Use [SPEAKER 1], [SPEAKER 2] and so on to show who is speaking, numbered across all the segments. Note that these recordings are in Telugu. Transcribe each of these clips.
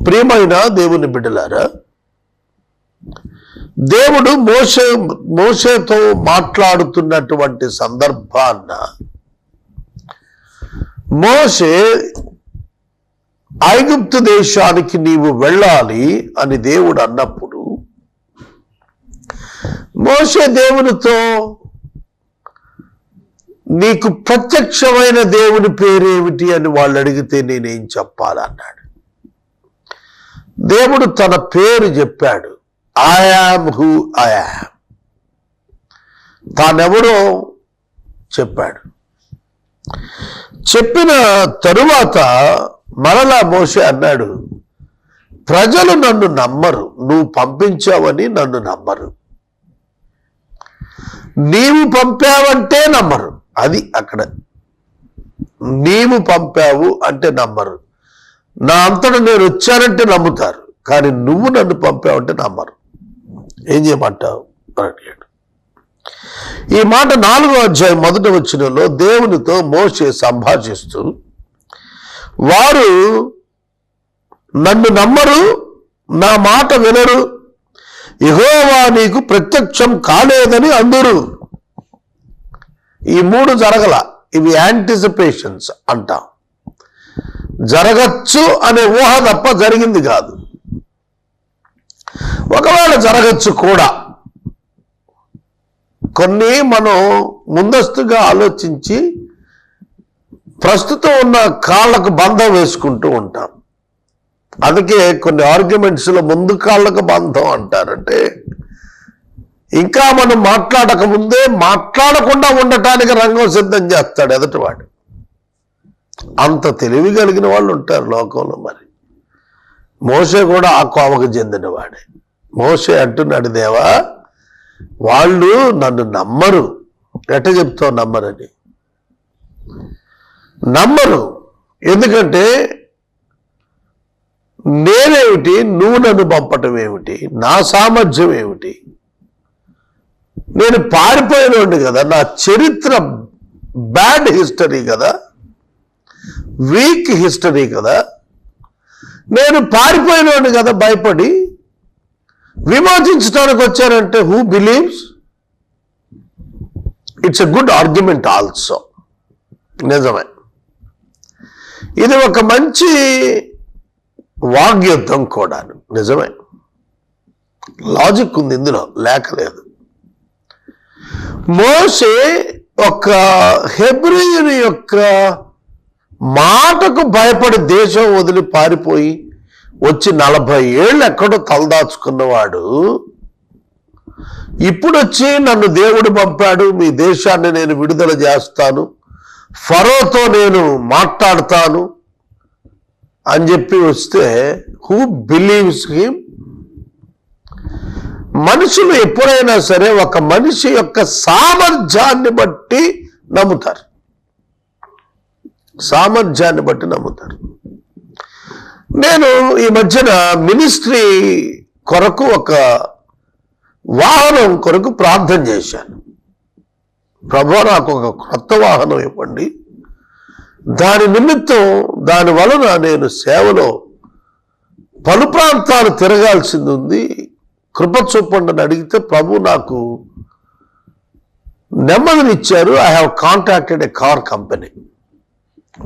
[SPEAKER 1] ప్రియమైన దేవుని బిడ్డలారా, దేవుడు మోషేతో మాట్లాడుతున్నటువంటి సందర్భాన్న మోషే ఐగుప్తు దేశానికి నీవు వెళ్ళాలి అని దేవుడు అన్నప్పుడు మోషే దేవునితో నీకు ప్రత్యక్షమైన దేవుని పేరేమిటి అని వాళ్ళు అడిగితే నేనేం చెప్పాలన్నాడు. దేవుడు తన పేరు చెప్పాడు, I am who I am. తానెవడో చెప్పాడు. చెప్పిన తరువాత మరలా మోషే అన్నాడు, ప్రజలు నన్ను నమ్మరు, నువ్వు పంపించావని నన్ను నమ్మరు, నీవు పంపావంటే నమ్మరు. అది అక్కడ, నీవు పంపావు అంటే నమ్మరు. నా అంతటా నేను వచ్చానంటే నమ్ముతారు, కానీ నువ్వు నన్ను పంపావంటే నమ్మరు. ఏం చేయమంటావు అని అడిగాడు. ఈ మాట 4వ అధ్యాయం 1వ వచనంలో దేవునితో మోషే సంభాషిస్తూ, వారు నన్ను నమ్మరు, నా మాట వినరు, యెహోవా నీకు ప్రత్యక్షం కాలేదని అందురు. ఈ 3 జరగల. ఇవి యాంటిసిపేషన్స్ అంటాం. జరగచ్చు అనే ఊహ తప్ప జరిగింది కాదు. ఒకవేళ జరగచ్చు కూడా. కొన్ని మనం ముందస్తుగా ఆలోచించి ప్రస్తుతం ఉన్న కాళ్ళకు బంధం వేసుకుంటూ ఉంటాం. అందుకే కొన్ని ఆర్గ్యుమెంట్స్లో ముందు కాళ్ళకు బంధం అంటారంటే ఇంకా మనం మాట్లాడక ముందే మాట్లాడకుండా ఉండటానికి రంగం సిద్ధం చేస్తాడు ఎదుటివాడు. అంత తెలివి కలిగిన వాళ్ళు ఉంటారు లోకంలో. మరి మోషే కూడా ఆ కోవకు చెందినవాడే. మోషే అంటున్నాడు, దేవా వాళ్ళు నన్ను నమ్మరు. ఎట్ట చెప్తావు నమ్మరని? నమ్మరు. ఎందుకంటే నేనేమిటి, నువ్వు నన్ను పంపటం ఏమిటి, నా సామర్థ్యం ఏమిటి? నేను పారిపోయినోండి కదా, నా చరిత్ర బ్యాడ్ హిస్టరీ కదా, వీక్ హిస్టరీ కదా, నేను పారిపోయినోండి కదా, భయపడి విమోచించడానికి వచ్చారంటే who believes? It's a good argument also. నిజమే, ఇది ఒక మంచి వాగ్యుద్ధం కూడా. నిజమే, లాజిక్ ఉంది ఇందులో, లేకలేదు. మోషే ఒక హెబ్రీయుని యొక్క మాటకు భయపడి దేశం వదిలి పారిపోయి వచ్చి 40 ఏళ్ళు ఎక్కడో తలదాచుకున్నవాడు ఇప్పుడు వచ్చి నన్ను దేవుడు పంపాడు, మీ దేశాన్ని నేను విడుదల చేస్తాను, ఫరోతో నేను మాట్లాడతాను అని చెప్పి వస్తే హూ బిలీవ్స్ హిమ్? మనుషులు ఎప్పుడైనా సరే ఒక మనిషి యొక్క సామర్థ్యాన్ని బట్టి నమ్ముతారు. సామర్థ్యాన్ని బట్టి నమ్ముతారు. నేను ఈ మధ్యన మినిస్ట్రీ కొరకు ఒక వాహనం కొరకు ప్రార్థన చేశాను. ప్రభువా నాకు ఒక కొత్త వాహనం ఇవ్వండి, దాని నిమిత్తం దాని వలన నేను సేవలో పలు ప్రాంతాలు తిరగాల్సింది ఉంది, కృప చూపండి అని అడిగితే ప్రభు నాకు నెమ్మదినిచ్చారు. I have contacted a car company.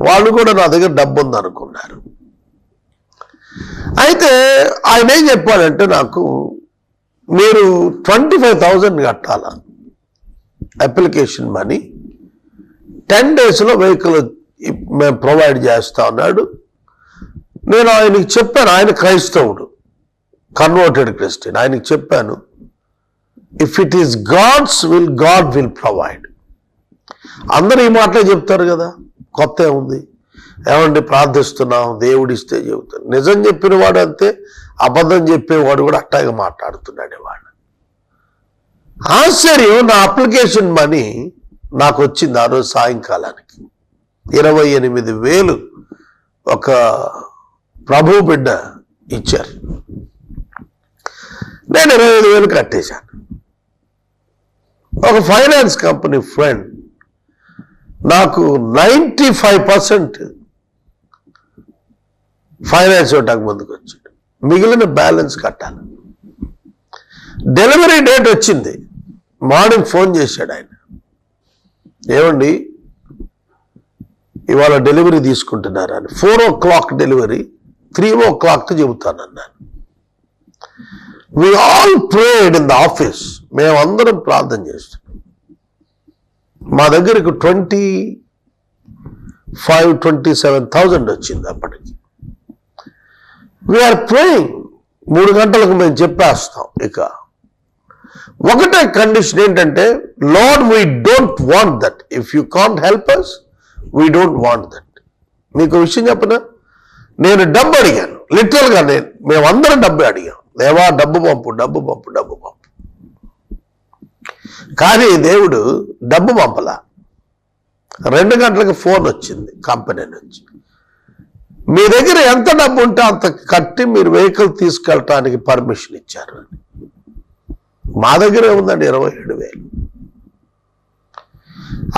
[SPEAKER 1] వాళ్ళు కూడా నా దగ్గర డబ్బు ఉంది అనుకున్నారు. అయితే ఆయన ఏం చెప్పాడంటే, నాకు మీరు 25,000 కట్టాల అప్లికేషన్ మనీ, 10 daysలో వెహికల్ మేము ప్రొవైడ్ చేస్తా ఉన్నాడు. నేను ఆయనకి చెప్పాను, ఆయన క్రైస్తవుడు, కన్వర్టెడ్ క్రిస్టియన్. ఆయనకి చెప్పాను, if it is God's will, God will provide. అందరూ ఈ మాటలే చెప్తారు కదా, కొత్త ఏముంది? ఏమండి ప్రార్థిస్తున్నాం, దేవుడిస్తే చెబుతాను. నిజం చెప్పిన వాడు అంతే, అబద్ధం చెప్పేవాడు కూడా అట్టాగా మాట్లాడుతున్నాడు వాడు. ఆశ్చర్యం, నా అప్లికేషన్ మనీ నాకు వచ్చింది ఆ రోజు సాయంకాలానికి 28,000 ఒక ప్రభు బిడ్డ ఇచ్చారు. నేను 25,000 కట్టేశాను. ఒక ఫైనాన్స్ కంపెనీ ఫ్రెండ్ నాకు 95% ఫైనాన్స్ ఇవ్వటానికి ముందుకు వచ్చాడు. మిగిలిన బ్యాలెన్స్ కట్టాలి. డెలివరీ డేట్ వచ్చింది. మార్నింగ్ ఫోన్ చేశాడు ఆయన, ఏమండి ఇవాళ డెలివరీ తీసుకుంటున్నారా అని. 4 o'clock డెలివరీ, 3 o'clock చెబుతానన్నాను. We all prayed in the office. మేమందరం ప్రార్థన చేస్తున్నాం. మా దగ్గరకు 27,000 వచ్చింది అప్పటికి. We are praying. 3 గంటలకు మేము చెప్పేస్తాం. ఇక ఒకటే కండిషన్ ఏంటంటే, lord we don't want that. If you can't help us, we don't want that. మీకు విషయం చెప్పనా, నేను డబ్బు అడిగాను. లిటరల్గా మేమందరం డబ్బు అడిగాం. దేవా డబ్బు పంపు, డబ్బు పంపు, డబ్బు పంపు. కానీ దేవుడు డబ్బు పంపలా. 2 గంటలకు ఫోన్ వచ్చింది కంపెనీ నుంచి, మీ దగ్గర ఎంత డబ్బు ఉంటే అంత కట్టి మీరు వెహికల్ తీసుకెళ్ళటానికి పర్మిషన్ ఇచ్చారు అని. మా దగ్గర ఏముందండి 27,000.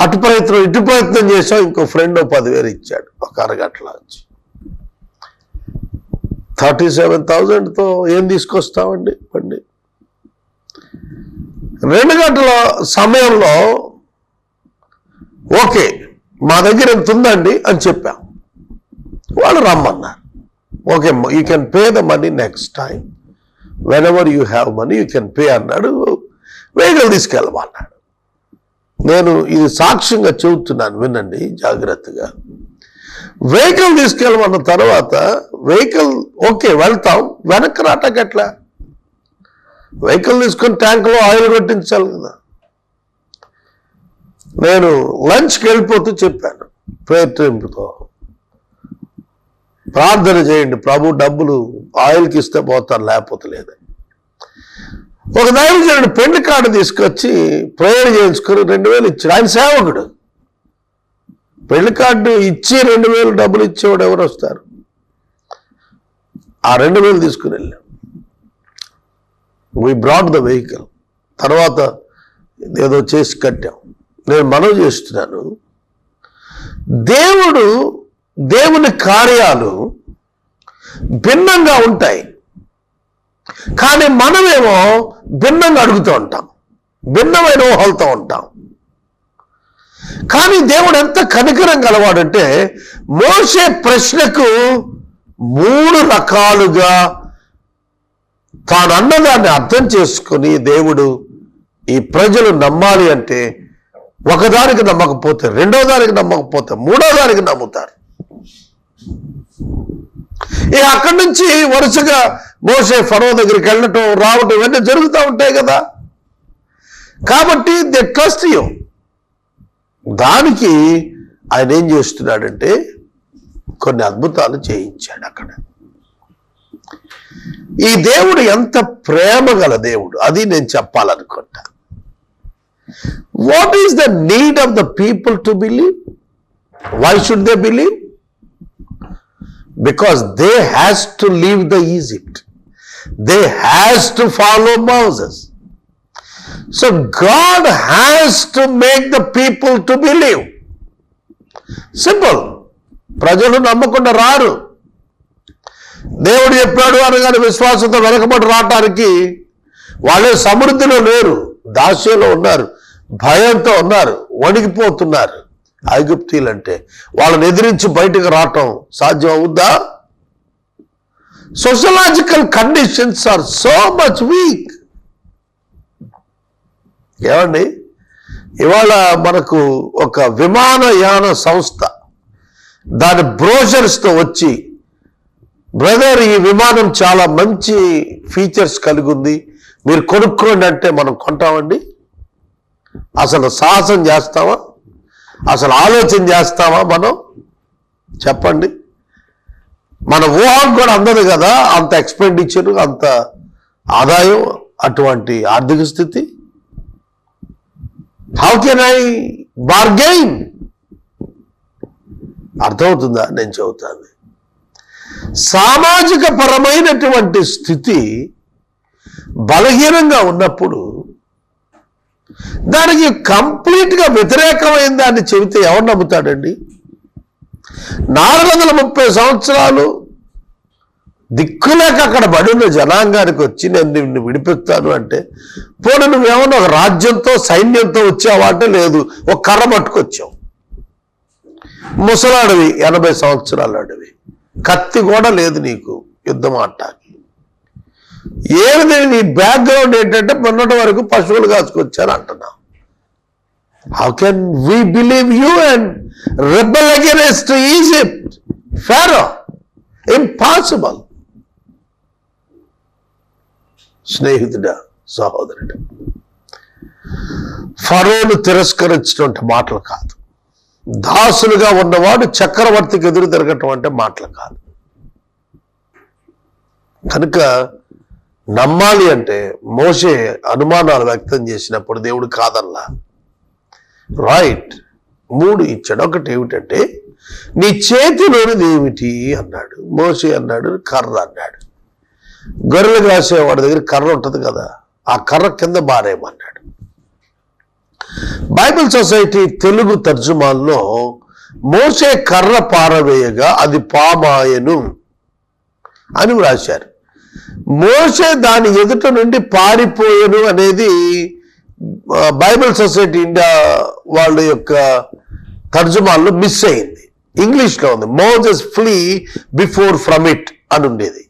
[SPEAKER 1] అటు ప్రయత్నం ఇటు ప్రయత్నం చేసాం. ఇంకో ఫ్రెండ్ 10,000 ఇచ్చాడు ఒక అరగంటలో వచ్చి. 37,000తో ఏం తీసుకొస్తామండి బండి. 2 గంటల సమయంలో ఓకే మా దగ్గర ఎంత ఉందండి అని చెప్పాం. వాళ్ళు రమ్మన్నారు. Okay you can pay the money next time, when ever you have money you can pay అన్నాడు. వెహికల్ తీసుకెళ్ళమన్నాడు. నేను ఇది సాక్ష్యంగా చెబుతున్నాను, వినండి జాగ్రత్తగా. వెహికల్ తీసుకెళ్ళమన్న తర్వాత వెహికల్ ఓకే వెళ్తాం, వెనక్కి రాటకెట్లా? వెహికల్ తీసుకొని ట్యాంకులో ఆయిల్ కొట్టించాలి కదా. నేను లంచ్కి వెళ్ళిపోతూ చెప్పాను ప్రేయర్ టీంతో, ప్రార్థన చేయండి ప్రభు డబ్బులు ఆయిల్కి ఇస్తే పోతాను, లేకపోతే లేదు. ఒక దైవజనుడు పెళ్లి కార్డు తీసుకొచ్చి ప్రేయర్ చేయించుకొని 2,000 ఇచ్చాడు. ఆయన సేవకుడు. పెళ్లి కార్డు ఇచ్చి 2,000 డబ్బులు ఇచ్చేవాడు ఎవరు వస్తారు? ఆ 2,000 తీసుకుని వెళ్ళాం. We brought the vehicle. తర్వాత ఏదో చేసి కట్టాం. నేను మనవి చేస్తున్నాను, దేవుని కార్యాలు భిన్నంగా ఉంటాయి. కానీ మనమేమో భిన్నంగా అడుగుతూ ఉంటాం, భిన్నమైన ఊహలతో ఉంటాం. కానీ దేవుడు ఎంత కనికరం గలవాడంటే, మోసే ప్రశ్నకు 3 రకాలుగా తాను అన్నదాన్ని అర్థం చేసుకుని దేవుడు ఈ ప్రజలు నమ్మాలి అంటే, ఒకదానికి నమ్మకపోతే, 2వ దానికి నమ్మకపోతే, 3వ దానికి నమ్ముతారు. ఇక అక్కడి నుంచి వరుసగా మోసే ఫరో దగ్గరికి వెళ్ళటం రావటం ఇవన్నీ జరుగుతూ ఉంటాయి కదా. కాబట్టి దే ట్రస్ట్ యూ. దానికి ఆయన ఏం చేస్తున్నాడంటే కొన్ని అద్భుతాలు చేయించాడు అక్కడ. ఈ దేవుడు ఎంత ప్రేమ గల దేవుడు, అది నేను చెప్పాలనుకుంటా. What is the need of the people to believe? Why should they believe? Because they has to leave the Egypt. They has to follow Moses. So God has to make the people to believe. Simple. ప్రజలు నమ్మకుండా రారు. దేవుడు చెప్పాడు అనగానే విశ్వాసంతో వెనకబడి రావటానికి వాళ్ళే సమృద్ధిలో లేరు, దాస్యంలో ఉన్నారు, భయంతో ఉన్నారు, వణికిపోతున్నారు. ఐగుప్తీలంటే వాళ్ళని ఎదిరించి బయటకు రావటం సాధ్యం అవుద్దా? Sociological conditions are so much weak. ఏమండి, ఇవాళ మనకు ఒక విమానయాన సంస్థ దాని బ్రోషర్స్తో వచ్చి, బ్రదర్ ఈ విమానం చాలా మంచి ఫీచర్స్ కలిగి ఉంది, మీరు కొనుక్కోండి అంటే మనం కొంటామండి? అసలు సాహసం చేస్తామా? అసలు ఆలోచన చేస్తామా మనం? చెప్పండి. మన ఊహకు కూడా అందదు కదా అంత ఎక్స్పెండిచర్, అంత ఆదాయం, అటువంటి ఆర్థిక స్థితి. How can I bargain? అర్థమవుతుందా నేను చెబుతాను? సామాజిక పరమైనటువంటి స్థితి బలహీనంగా ఉన్నప్పుడు దానికి కంప్లీట్గా వ్యతిరేకమైన దాన్ని చెబితే ఎవరు నమ్ముతాడండి? 430 సంవత్సరాలు దిక్కులేక అక్కడ పడిన జనాంగానికి వచ్చి నేను నిన్ను విడిపిస్తాను అంటే, పోనీ నువ్వేమన్నా ఒక రాజ్యంతో సైన్యంతో వచ్చావా అంటే లేదు, ఒక కర్ర పట్టుకొచ్చావు. ముసలాడివి, 80 సంవత్సరాల అడివి, కత్తి కూడా లేదు నీకు యుద్ధం ఆడటానికి. ఏమిది నీ బ్యాక్గ్రౌండ్ ఏంటంటే మొన్నటి వరకు పశువులు కాసుకొచ్చారు అంటున్నావు. How can we believe you and rebel against Egypt Pharaoh? Impossible. స్నేహితుడా, సహోదరుడు, ఫరోను తిరస్కరించినటువంటి మాటలు కాదు, దాసులుగా ఉన్నవాడు చక్రవర్తికి ఎదురు తిరగటం అంటే మాటలు కాదు. కనుక నమ్మాలి అంటే మోషే అనుమానాలు వ్యక్తం చేసినప్పుడు దేవుడు కాదల్లా, రైట్ 3 ఇచ్చాడు. ఒకటి ఏమిటంటే నీ చేతిలోనిది ఏమిటి అన్నాడు. మోషే అన్నాడు కర్ర అన్నాడు. గొర్రెలు కాసేవాడి దగ్గర కర్ర ఉంటుంది కదా, ఆ కర్ర కింద బారేమన్నాడు. బైబిల్ సొసైటీ తెలుగు తర్జుమాల్లో మోషే కర్ర పారవేయగా అది పామాయను అని వ్రాశారు. మోషే దాని ఎదుట నుండి పారిపోయెను అనేది బైబిల్ సొసైటీ ఇండియా వాళ్ళ యొక్క తర్జుమాల్లో మిస్ అయింది. ఇంగ్లీష్లో ఉంది Moses flea before from it అని ఉండేది.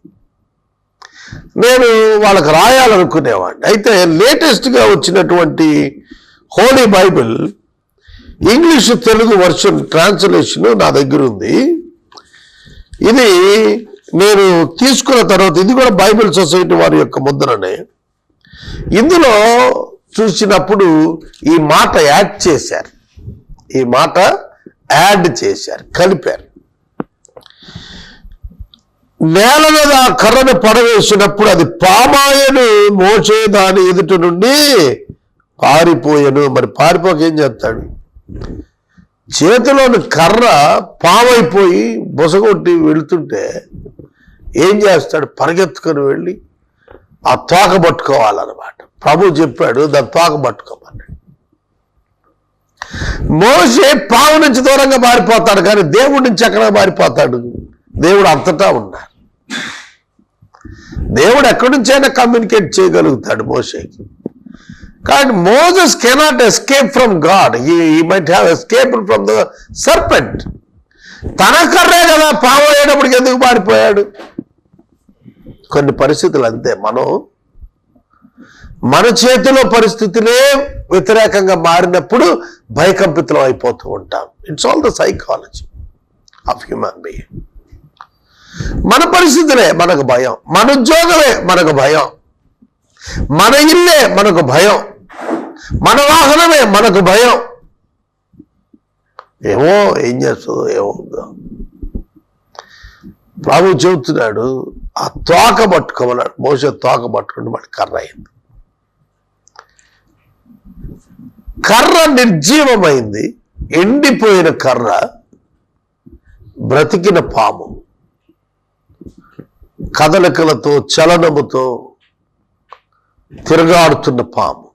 [SPEAKER 1] నేను వాళ్ళకి రాయాలనుకునేవాడిని. అయితే లేటెస్ట్గా వచ్చినటువంటి Holi Bible English Telugu version translation నా దగ్గర ఉంది. ఇది నేను తీసుకున్న తర్వాత, ఇది కూడా బైబిల్ సొసైటీ వారి యొక్క ముద్రనే. ఇందులో చూసినప్పుడు ఈ మాట యాడ్ చేశారు, ఈ మాట యాడ్ చేశారు, కలిపారు. నేల మీద ఆ కర్రను పడవేసినప్పుడు అది పామాయను, మోషే దాని ఎదుట నుండి పారిపోయాను. మరి పారిపోక ఏం చేస్తాడు? చేతిలోని కర్ర పామైపోయి బొసగొట్టి వెళుతుంటే ఏం చేస్తాడు? పరిగెత్తుకొని వెళ్ళి ఆ తోక పట్టుకోవాలన్నమాట. ప్రభు చెప్పాడు దాన్ని తోక పట్టుకోమన్నాడు. మోషే పాము నుంచి దూరంగా మారిపోతాడు, కానీ దేవుడి నుంచి ఎక్కడ మారిపోతాడు? దేవుడు అంతటా ఉన్నాడు. దేవుడు ఎక్కడి నుంచైనా కమ్యూనికేట్ చేయగలుగుతాడు మోషేకి. కానీ Moses cannot escape from God. He might have escaped from the serpent. తన కర్రే కదా పాము అయ్యేటప్పటికి ఎందుకు మారిపోయాడు? కొన్ని పరిస్థితులు అంతే. మన చేతిలో పరిస్థితులే వ్యతిరేకంగా మారినప్పుడు భయకంపితులం అయిపోతూ ఉంటాం. It's all the psychology of human being. మన పరిస్థితులే మనకు భయం, మన ఉద్యోగమే మనకు భయం, మన ఇల్లే మనకు భయం, మన వాహనమే మనకు భయం. ఏమో ఏం చేస్తుందో ఏమవుతుందో. ప్రభు చెబుతున్నాడు ఆ తోక పట్టుకోమన్నాడు. మోషే తోక పట్టుకుంటే వాడి కర్ర అయింది. కర్ర నిర్జీవమైంది, ఎండిపోయిన కర్ర, బ్రతికిన పాము, కదలికలతో చలనముతో తిరగాడుతున్న పాము,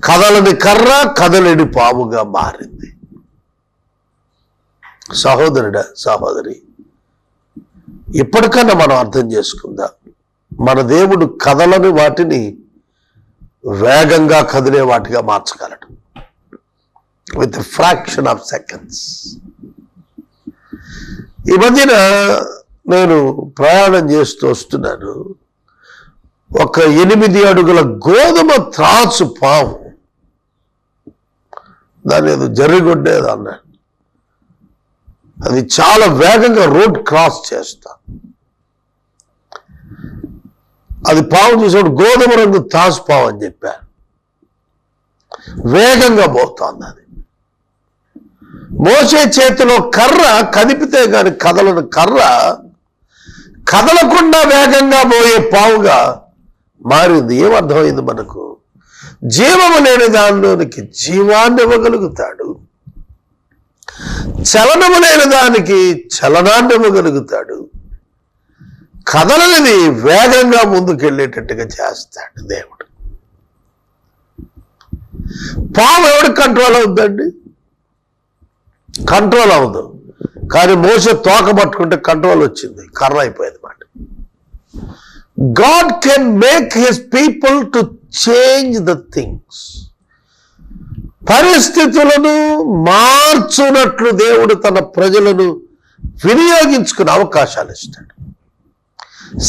[SPEAKER 1] కదలని కర్ర కదలని పాముగా మారింది. సహోదరుడా, సహోదరి, ఇప్పటికన్నా మనం అర్థం చేసుకుందాం. మన దేవుడు కదలని వాటిని వేగంగా కదిలే వాటిగా మార్చగలడు విత్ ఫ్రాక్షన్ ఆఫ్ సెకండ్స్. ఈ మధ్యన నేను ప్రయాణం చేస్తూ వస్తున్నాను. ఒక 8 అడుగుల గోధుమ త్రాసు పాము, దాని ఏదో జరిగొడ్డేది అన్నాడు. అది చాలా వేగంగా రోడ్ క్రాస్ చేస్తా. అది పాము చూసాడు, గోధుమ రంగు త్రాసు పాము అని చెప్పారు. వేగంగా పోతోంది అది. మోసే చేతిలో కర్ర కదిపితే గాని కదలను కర్ర కదలకుండా వేగంగా పోయే పావుగా మారింది. ఏమర్థమైంది మనకు? జీవము లేని దానిలోనికి జీవాన్ని ఇవ్వగలుగుతాడు, చలనము లేని దానికి చలనాన్ని ఇవ్వగలుగుతాడు, కదలనిది వేగంగా ముందుకెళ్ళేటట్టుగా చేస్తాడు దేవుడు. పాము ఎవరికి కంట్రోల్ అవుతుందండి? కంట్రోల్ అవ్వదు. కానీ మోసే తోక పట్టుకుంటే కంట్రోల్ వచ్చింది, కర్ర అయిపోయింది మాట. God can make his people to change the things. పరిస్థితులను మార్చునట్లు దేవుడు తన ప్రజలను వినియోగించుకునే అవకాశాలు ఇస్తాడు.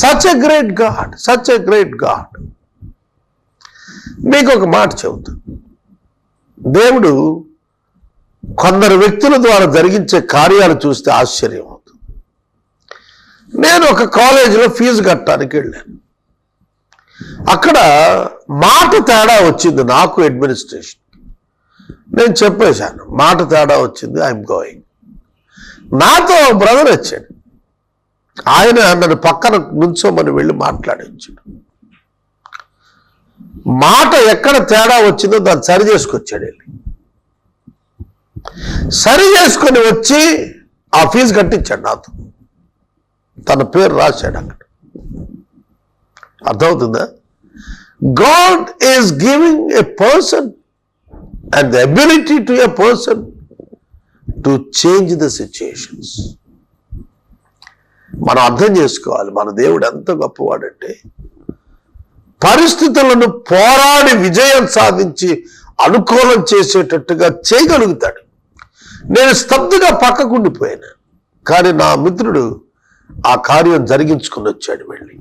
[SPEAKER 1] Such a great God, such a great God. మీకు ఒక మాట చెబుతాను. దేవుడు కొందరు వ్యక్తుల ద్వారా జరిగించే కార్యాలు చూస్తే ఆశ్చర్యం అవుతుంది. నేను ఒక కాలేజీలో ఫీజు కట్టడానికి వెళ్ళాను. అక్కడ మాట తేడా వచ్చింది నాకు, అడ్మినిస్ట్రేషన్. నేను చెప్పేశాను, మాట తేడా వచ్చింది, ఐఎమ్ గోయింగ్. నాతో బ్రదర్ వచ్చాడు, ఆయన నన్ను పక్కన నుంచోమని వెళ్ళి మాట్లాడించాడు. మాట ఎక్కడ తేడా వచ్చిందో దాన్ని సరి చేసుకొచ్చాడు. వెళ్ళి సరి చేసుకొని వచ్చి ఆ ఫీజు కట్టించాడు నాతో. తన పేరు రాశాడు అక్కడ. అర్థమవుతుందా? God is giving a person and the ability to a person to change the situations. మనం అర్థం చేసుకోవాలి, మన దేవుడు ఎంత గొప్పవాడంటే పరిస్థితులను పోరాడి విజయం సాధించి అనుకూలం చేసేటట్టుగా చేయగలుగుతాడు. నేను స్తబ్దుగా పక్కకుండిపోయాను, కానీ నా మిత్రుడు ఆ కార్యం జరిగించుకుని వచ్చాడు వెళ్ళి.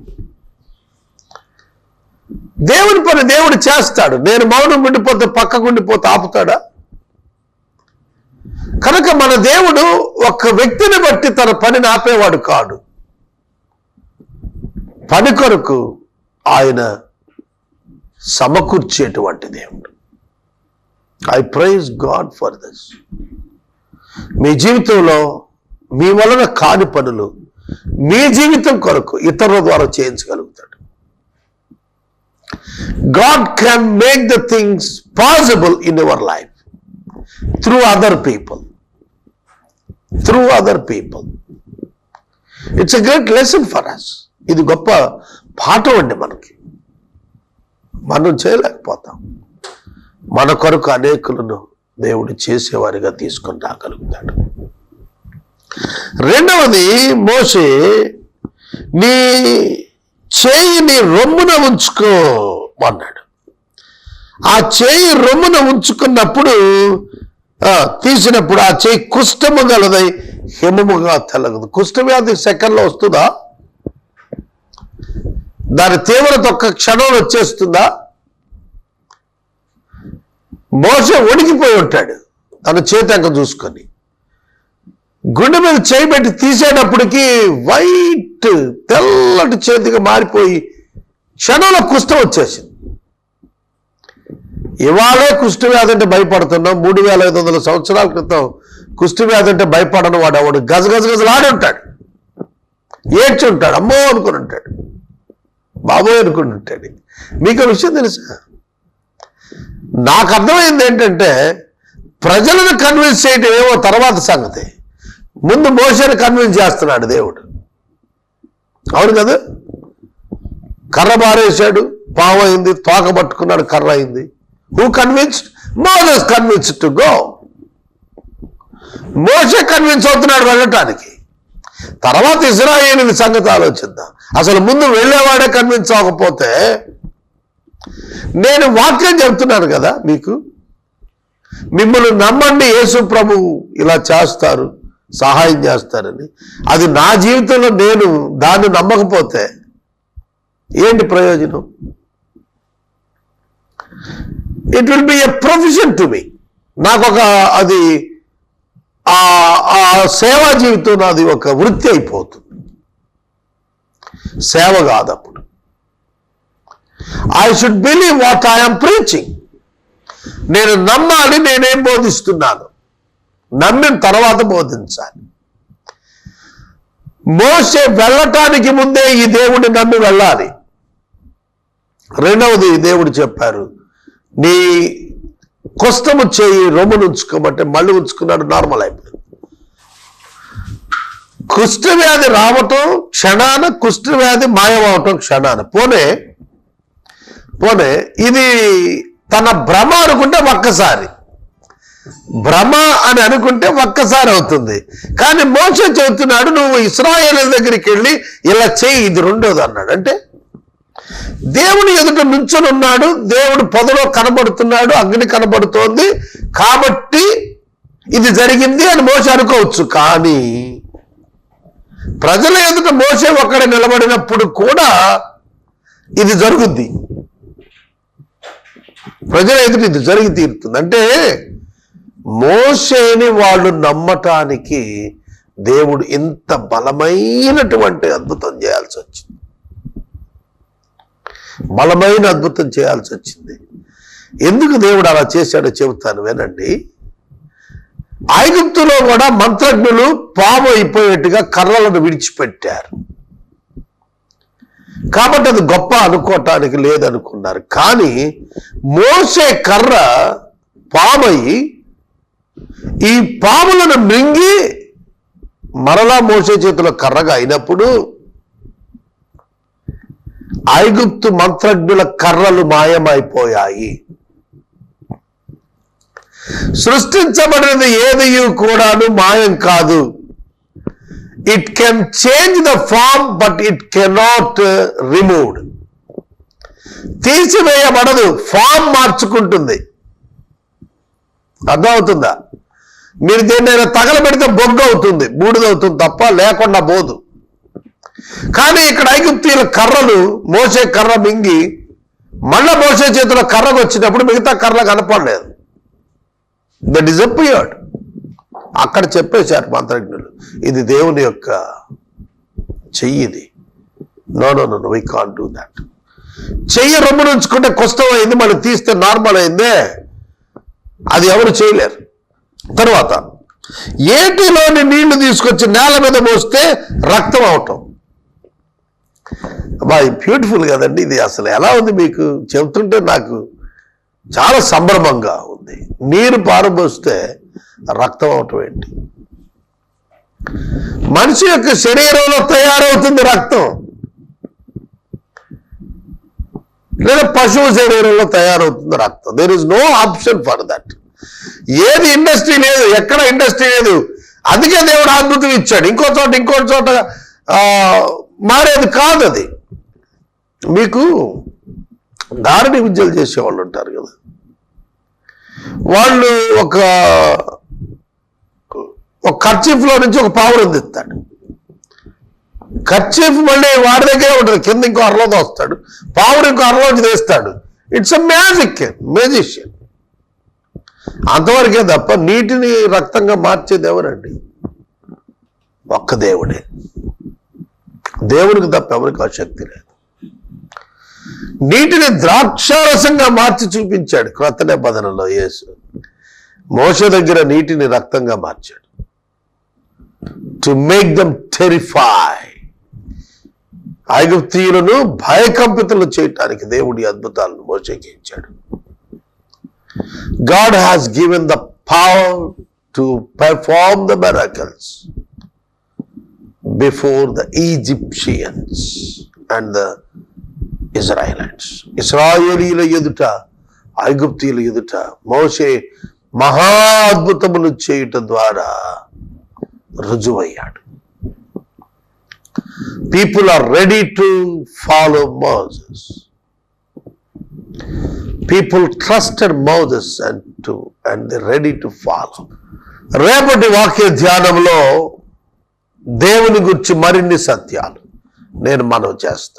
[SPEAKER 1] దేవుని పని దేవుడు చేస్తాడు. నేను మౌనం ఉండిపోతే పక్కకుండిపోతే ఆపుతాడా? కనుక మన దేవుడు ఒక్క వ్యక్తిని బట్టి తన పనిని ఆపేవాడు కాడు. పని కొరకు ఆయన సమకూర్చేటువంటి దేవుడు. I praise God for this. మీ జీవితంలో మీ వలన కాని పనులు మీ జీవితం కొరకు ఇతరుల ద్వారా చేయించగలుగుతాడు. God can make the things possible in our life through other people. Through other people. It's a great lesson for us. ఇది గొప్ప పాఠం అండి మనకి. మనం చేయలేకపోతాం. మన కొరకు అనేకులను దేవుడు చేసేవారిగా తీసుకొని రాగలుగుతాడు. రెండవది, మోషే నీ చేయిని రొమ్మున ఉంచుకో అన్నాడు. ఆ చేయి రొమ్మున ఉంచుకున్నప్పుడు తీసినప్పుడు ఆ చేయి కుష్ఠము గలదై హిమముగా తెలగదు. కుష్ఠవ్యాధి సెకండ్లో వస్తుందా? దాని తీవ్రత ఒక్క క్షణంలో వచ్చేస్తుందా? మోసే వణికిపోయి ఉంటాడు తన చేతంక చూసుకొని. గుండె మీద చేయి పెట్టి తీసేటప్పటికి వైట్ తెల్లటి చేతిగా మారిపోయి క్షణంలో కుష్ఠం వచ్చేసింది. ఇవాళే కుష్ఠవ్యాధి అంటే భయపడుతున్నాం. 3500 సంవత్సరాల క్రితం కుష్ఠవ్యాధి అంటే భయపడను వాడు గజగజలాడి ఉంటాడు, ఏడ్చి ఉంటాడు, అమ్మో అనుకుని ఉంటాడు, బాబోయ్ అనుకుని ఉంటాడు. మీకు విషయం తెలుసా? నాకు అర్థమైంది ఏంటంటే ప్రజలను కన్విన్స్ చేయడం ఏమో తర్వాత సంగతి, ముందు మోషేని కన్విన్స్ చేస్తున్నాడు దేవుడు. అవును కదా? కర్ర బారేశాడు, పాము అయింది, తోక పట్టుకున్నాడు, కర్ర అయింది. Who convinced? Moses convinced to go. Moshe convince అవుతున్నాడు వెళ్ళటానికి. తర్వాత ఇశ్రాయేలు సంగతి ఆలోచిద్దాం. అసలు ముందు వెళ్ళేవాడే కన్విన్స్ అవ్వకపోతే, నేను వాక్యం చెప్తున్నాను కదా మీకు, మిమ్మల్ని నమ్మండి, యేసు ప్రభువు ఇలా చేస్తారు, సహాయం చేస్తారని. అది నా జీవితంలో నేను దాన్ని నమ్మకపోతే ఏంటి ప్రయోజనం? It will be a profession to me. నాకొక అది ఆ సేవా జీవితం నాది ఒక వృత్తి అయిపోతుంది, సేవ కాదు. అప్పుడు I should believe what I'm preaching. నేను నమ్మాలి నేనేం బోధిస్తున్నాను, నమ్మిన తర్వాత బోధించాలి. మోసే వెళ్ళటానికి ముందే ఈ దేవుడిని నమ్మి వెళ్ళాలి. రెండవది దేవుడు చెప్పారు, నీ కుష్ఠము చేయి రొమ్మును ఉంచుకోమంటే మళ్ళీ ఉంచుకున్నాడు, నార్మల్ అయిపోయింది. కుష్ఠవ్యాధి రావటం క్షణాన, కుష్ఠవ్యాధి మాయమవటం క్షణాన. పోనే ఇది తన భ్రమ అనుకుంటే ఒక్కసారి, భ్రమ అని అనుకుంటే ఒక్కసారి అవుతుంది. కానీ మోషే చెబుతున్నాడు, నువ్వు ఇశ్రాయేలు దగ్గరికి వెళ్ళి ఇలా చేయి, ఇది రెండోది అన్నాడు. అంటే దేవుని ఎదుట నుంచొని ఉన్నాడు, దేవుడు పొదలో కనబడుతున్నాడు, అగ్ని కనబడుతోంది కాబట్టి ఇది జరిగింది అని మోషే అనుకోవచ్చు. కానీ ప్రజల ఎదుట మోషే ఒక్కడ నిలబడినప్పుడు కూడా ఇది జరుగుద్ది, ప్రజల ఎదుట ఇది జరిగి తీరుతుంది. అంటే మోషేని వాళ్ళు నమ్మటానికి దేవుడు ఇంత బలమైనటువంటి అద్భుతం చేయాల్సి వచ్చింది, బలమైన అద్భుతం చేయాల్సి వచ్చింది. ఎందుకు దేవుడు అలా చేశాడో చెబుతాను వినండి. ఐగుప్తులో కూడా మంత్రజ్ఞులు పాము అయిపోయేట్టుగా కర్రలను విడిచిపెట్టారు కాబట్టి అది గొప్ప అనుకోవటానికి లేదనుకున్నారు. కానీ మోసే కర్ర పామై ఈ పాములను మృంగి మరలా మోసే చేతిలో కర్రగా అయినప్పుడు ఐగుప్తు మంత్రజ్ఞుల కర్రలు మాయమైపోయాయి. సృష్టించబడినది ఏది కూడాను మాయం కాదు. It can change the form but it cannot removed. తీసివేయబడదు, ఫామ్ మార్చుకుంటుంది. అర్థమవుతుందా? మీరు దేన్నైనా తగలబెడితే బొగ్గు అవుతుంది, బూడిదవుతుంది తప్ప లేకుండా పోదు. కానీ ఇక్కడ ఐగుప్తీయుల కర్రలు మోసే కర్ర మింగి మళ్ళా మోసే చేతిలో కర్రకు వచ్చినప్పుడు మిగతా కర్ర కనపడలేదు. The disappeared. అక్కడ చెప్పేశారు మంత్రజ్ఞులు, ఇది దేవుని యొక్క చెయ్యిది. No no no we can't do that. చెయ్యి రొమ్ము నుంచుకుంటే కష్టం అయింది, మళ్ళీ తీస్తే నార్మల్ అయిందే, అది ఎవరు చేయలేరు. తర్వాత ఏటిలోని నీళ్లు తీసుకొచ్చి నేల మీద మోస్తే రక్తం అవటం. బాగా బ్యూటిఫుల్ కదండి ఇది. అసలు ఎలా ఉంది మీకు చెబుతుంటే నాకు చాలా సంభ్రమంగా ఉంది. నీరు పారబోస్తే రక్తం అవటం ఏంటి? మనిషి యొక్క శరీరంలో తయారవుతుంది రక్తం, లేదా పశువు శరీరంలో తయారవుతుంది రక్తం. There is no option for that. ఏది ఇండస్ట్రీ లేదు, ఎక్కడ ఇండస్ట్రీ లేదు. అందుకే దేవుడు అద్భుతం ఇచ్చాడు. ఇంకో చోట మారేది కాదు అది. మీకు గారడి విద్యలు చేసేవాళ్ళు ఉంటారు కదా, వాళ్ళు ఒక కర్చీఫ్లో నుంచి ఒక పావురం తెస్తాడు. కర్చీఫ్ మళ్ళీ వాడి దగ్గరే ఉంటుంది, కింద ఇంకో అరలోతో వస్తాడు, పావురం ఇంకో అరలోంచి తెస్తాడు. It's a magician. అంతవరకే తప్ప నీటిని రక్తంగా మార్చేది ఎవరండి? ఒక్క దేవుడే. దేవునికి తప్ప ఎవరికి ఆ శక్తి లేదు. నీటిని ద్రాక్షారసంగా మార్చి చూపించాడు క్రొత్త నిబంధనలో యేసు. మోషే దగ్గర నీటిని రక్తంగా మార్చాడు, టు మేక్ దెమ్ టెరిఫై. ఐగుప్తీయులను భయకంపితులు చేయటానికి దేవుడి అద్భుతాలను మోషేకి ఇచ్చాడు. God has given the power to perform the miracles before the Egyptians and the Israelites. ఇశ్రాయేలీయుల ఎదుట ఐగుప్తీయుల ఎదుట మోషే మహా అద్భుతములు చేయుట ద్వారా రుజువయ్యాడు. People are ready to follow Moses. People trusted Moses and they're ready to follow. రేపటి వాక్య ధ్యానంలో దేవుని గురించి మరిన్ని సత్యాలు నేను మనవి చేస్తా.